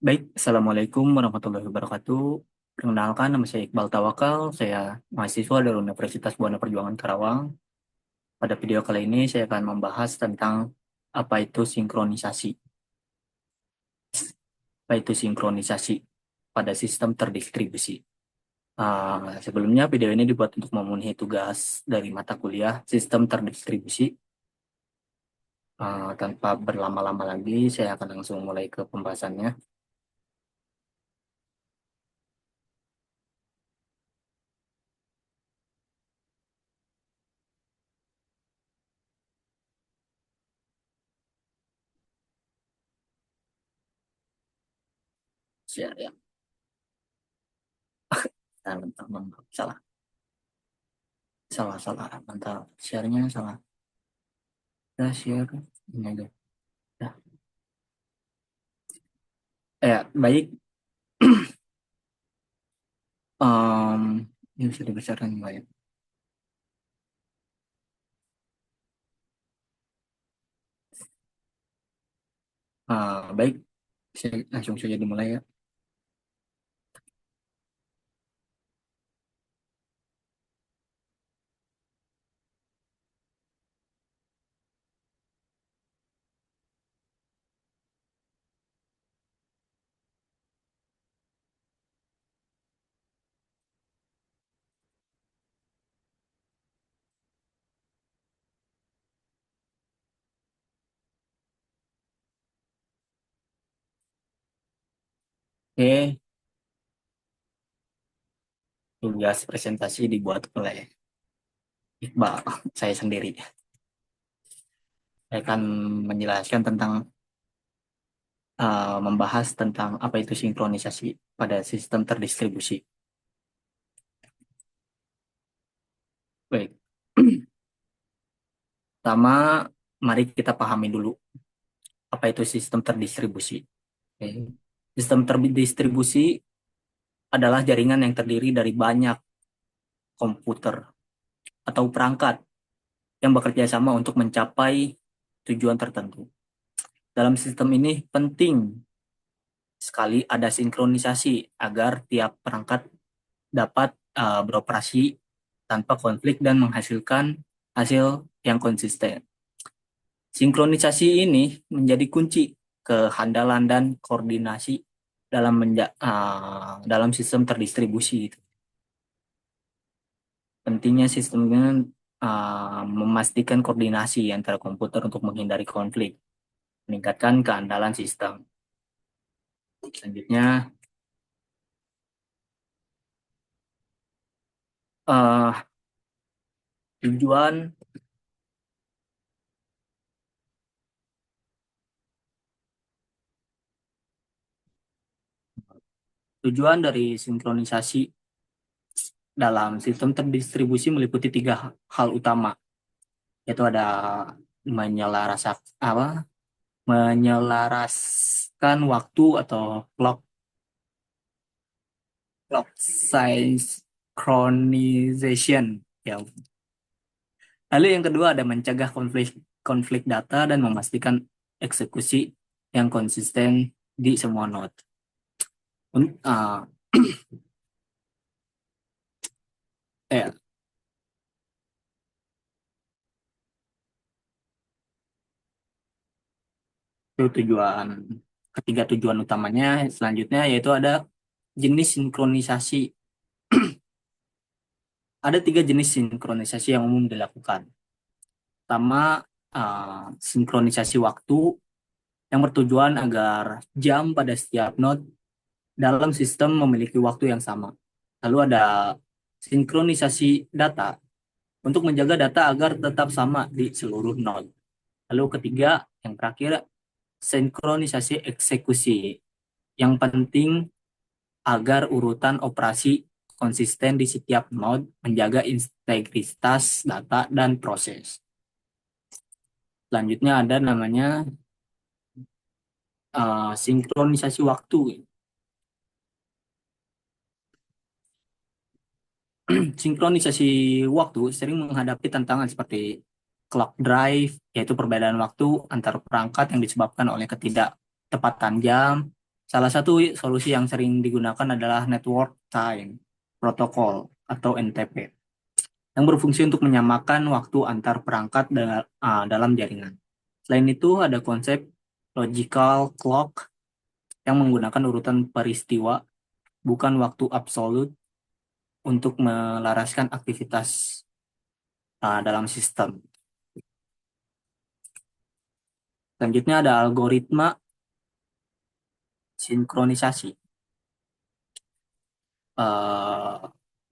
Baik, Assalamualaikum warahmatullahi wabarakatuh. Perkenalkan, nama saya Iqbal Tawakal. Saya mahasiswa dari Universitas Buana Perjuangan Karawang. Pada video kali ini saya akan membahas tentang apa itu sinkronisasi. Apa itu sinkronisasi pada sistem terdistribusi. Sebelumnya video ini dibuat untuk memenuhi tugas dari mata kuliah sistem terdistribusi. Tanpa berlama-lama lagi, saya akan langsung mulai ke pembahasannya. Share ya. Salah. Salah, salah. Mantap. Share-nya salah. Kita share. Ini aja. Ya. Baik. Em, ini bisa dibesarkan nggak ya? Baik. Saya langsung saja dimulai ya. Oke. Tugas presentasi dibuat oleh Iqbal, saya sendiri. Saya akan menjelaskan tentang membahas tentang apa itu sinkronisasi pada sistem terdistribusi. Baik. Pertama, mari kita pahami dulu apa itu sistem terdistribusi. Oke. Sistem terdistribusi adalah jaringan yang terdiri dari banyak komputer atau perangkat yang bekerja sama untuk mencapai tujuan tertentu. Dalam sistem ini penting sekali ada sinkronisasi agar tiap perangkat dapat beroperasi tanpa konflik dan menghasilkan hasil yang konsisten. Sinkronisasi ini menjadi kunci kehandalan dan koordinasi dalam sistem terdistribusi. Pentingnya sistemnya memastikan koordinasi antara komputer untuk menghindari konflik, meningkatkan keandalan sistem. Selanjutnya, eh, tujuan tujuan dari sinkronisasi dalam sistem terdistribusi meliputi tiga hal utama, yaitu ada menyelaras apa menyelaraskan waktu atau clock synchronization ya. Lalu yang kedua ada mencegah konflik konflik data dan memastikan eksekusi yang konsisten di semua node. Un- ah, eh, itu tujuan ketiga, tujuan utamanya selanjutnya yaitu ada jenis sinkronisasi. Ada tiga jenis sinkronisasi yang umum dilakukan. Pertama, sinkronisasi waktu yang bertujuan agar jam pada setiap node dalam sistem memiliki waktu yang sama. Lalu ada sinkronisasi data untuk menjaga data agar tetap sama di seluruh node. Lalu ketiga, yang terakhir, sinkronisasi eksekusi. Yang penting agar urutan operasi konsisten di setiap node, menjaga integritas data dan proses. Selanjutnya ada namanya sinkronisasi waktu. Sinkronisasi waktu sering menghadapi tantangan seperti clock drive, yaitu perbedaan waktu antar perangkat yang disebabkan oleh ketidaktepatan jam, Salah satu solusi yang sering digunakan adalah Network Time Protocol atau NTP yang berfungsi untuk menyamakan waktu antar perangkat dalam jaringan. Selain itu, ada konsep logical clock yang menggunakan urutan peristiwa, bukan waktu absolut, untuk melaraskan aktivitas dalam sistem. Selanjutnya ada algoritma sinkronisasi. Eh,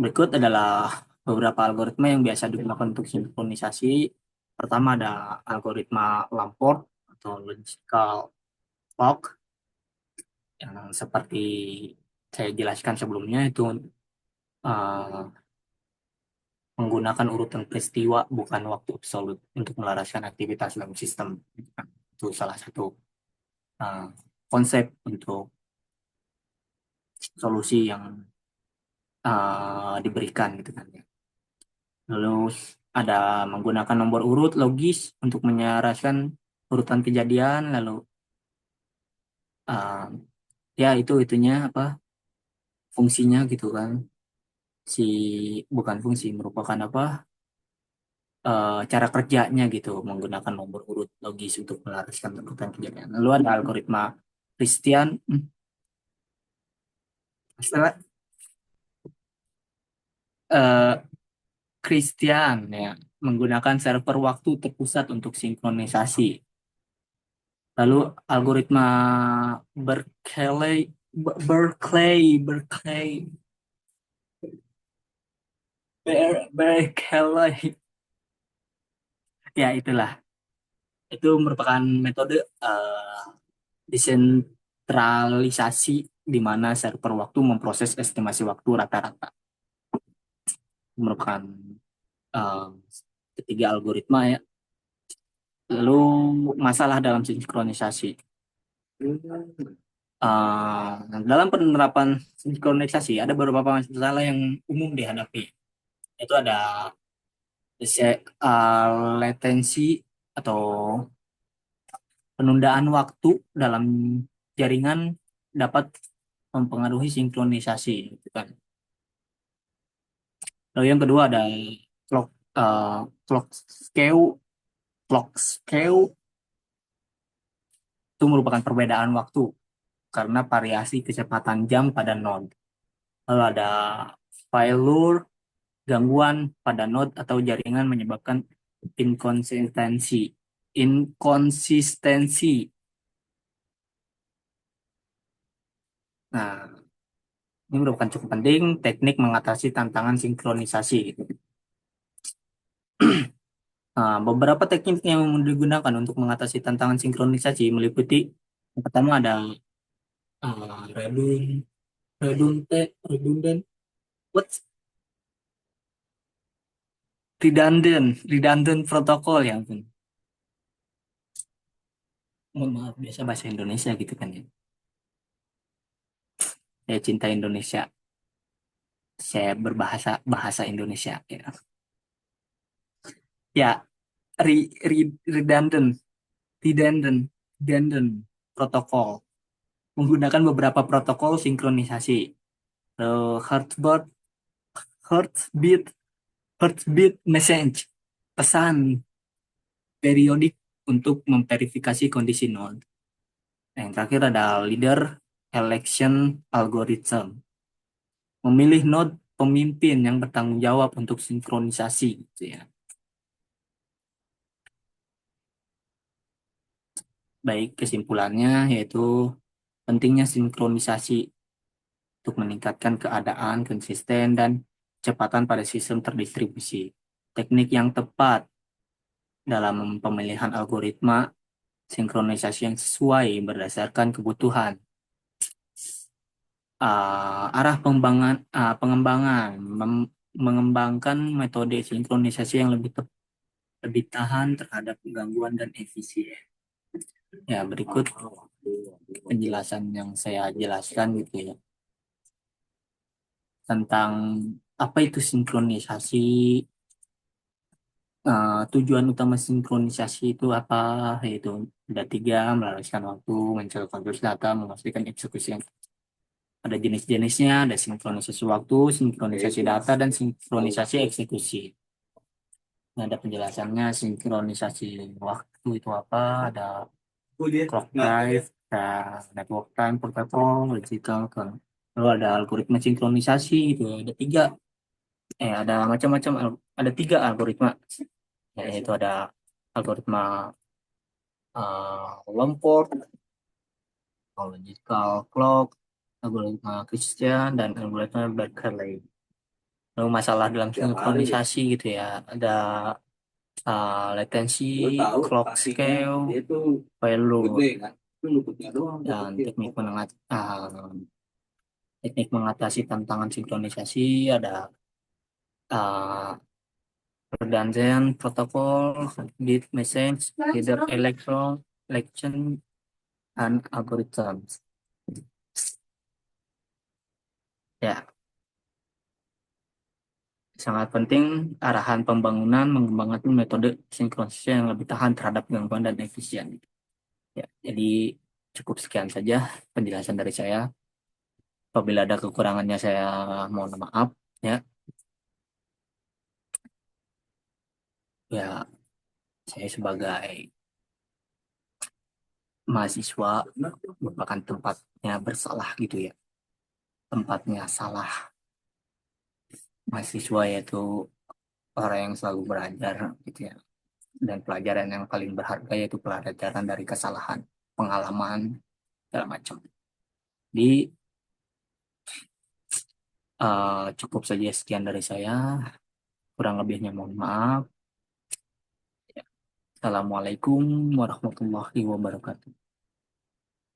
Berikut adalah beberapa algoritma yang biasa digunakan untuk sinkronisasi. Pertama ada algoritma Lamport atau logical clock yang seperti saya jelaskan sebelumnya itu eh, menggunakan urutan peristiwa bukan waktu absolut untuk melaraskan aktivitas dalam sistem. Itu salah satu eh, konsep untuk solusi yang diberikan gitu kan ya. Lalu ada menggunakan nomor urut logis untuk menyelaraskan urutan kejadian. Lalu uh, ya itunya apa fungsinya gitu kan. Si bukan fungsi merupakan apa cara kerjanya gitu menggunakan nomor urut logis untuk melaraskan urutan kejadian. Lalu ada algoritma Christian istilah eh, Christian ya menggunakan server waktu terpusat untuk sinkronisasi. Lalu algoritma Berkeley, Berkeley, Berkeley, ya itulah. Itu merupakan metode desentralisasi di mana server waktu memproses estimasi waktu rata-rata. Merupakan eh, ketiga algoritma ya. Lalu masalah dalam sinkronisasi. Dalam penerapan sinkronisasi ada beberapa masalah yang umum dihadapi. Itu ada latensi atau penundaan waktu dalam jaringan dapat mempengaruhi sinkronisasi gitu kan. Lalu yang kedua ada clock uh, clock skew clock skew itu merupakan perbedaan waktu karena variasi kecepatan jam pada node. Lalu ada failure gangguan pada node atau jaringan menyebabkan inkonsistensi inkonsistensi. Nah, ini merupakan cukup penting teknik mengatasi tantangan sinkronisasi. Gitu. Nah, beberapa teknik yang digunakan untuk mengatasi tantangan sinkronisasi meliputi yang pertama ada uh, redun, redundant, what redundant protokol ya ampun. Mohon maaf, biasa bahasa Indonesia gitu kan ya. Saya cinta Indonesia, saya berbahasa bahasa Indonesia. Ya, ya redundant, redundant, redundant protokol menggunakan beberapa protokol sinkronisasi. Heartbeat, heartbeat, heartbeat message, pesan periodik untuk memverifikasi kondisi node. Nah, yang terakhir ada leader election algorithm, memilih node pemimpin yang bertanggung jawab untuk sinkronisasi, gitu ya. Baik, kesimpulannya yaitu pentingnya sinkronisasi untuk meningkatkan keadaan konsisten dan kecepatan pada sistem terdistribusi. Teknik yang tepat dalam pemilihan algoritma sinkronisasi yang sesuai berdasarkan kebutuhan arah pengembangan mengembangkan metode sinkronisasi yang lebih tahan terhadap gangguan dan efisien. Ya, berikut penjelasan yang saya jelaskan gitu ya tentang apa itu sinkronisasi, Tujuan utama sinkronisasi itu apa? Yaitu ada tiga: melaraskan waktu, mencari konversi data, memastikan eksekusi yang ada jenis-jenisnya, ada sinkronisasi waktu, sinkronisasi data, dan sinkronisasi eksekusi. Nah, ada penjelasannya. Sinkronisasi waktu itu apa? Ada clock drive, ada network time protocol, logical, lalu ada algoritma sinkronisasi gitu. Ada tiga, ada macam-macam, ada tiga algoritma. Yaitu ada algoritma Lamport, logical clock, algoritma Christian, dan algoritma Berkeley. Lalu masalah dalam sinkronisasi gitu ya, ada latensi, clock scale, payload, dan teknik mengatasi tantangan sinkronisasi. Ada uh, redundant protocol, bit message, header election, and algorithms. Ya, sangat penting arahan pembangunan mengembangkan metode sinkronisasi yang lebih tahan terhadap gangguan dan efisien. Ya, jadi cukup sekian saja penjelasan dari saya. Apabila ada kekurangannya saya mohon maaf. Ya, ya saya sebagai mahasiswa merupakan tempatnya bersalah gitu ya. Tempatnya salah mahasiswa yaitu orang yang selalu belajar gitu ya. Dan pelajaran yang paling berharga yaitu pelajaran dari kesalahan, pengalaman, segala macam. Di cukup saja sekian dari saya. Kurang lebihnya mohon maaf. Assalamualaikum warahmatullahi wabarakatuh.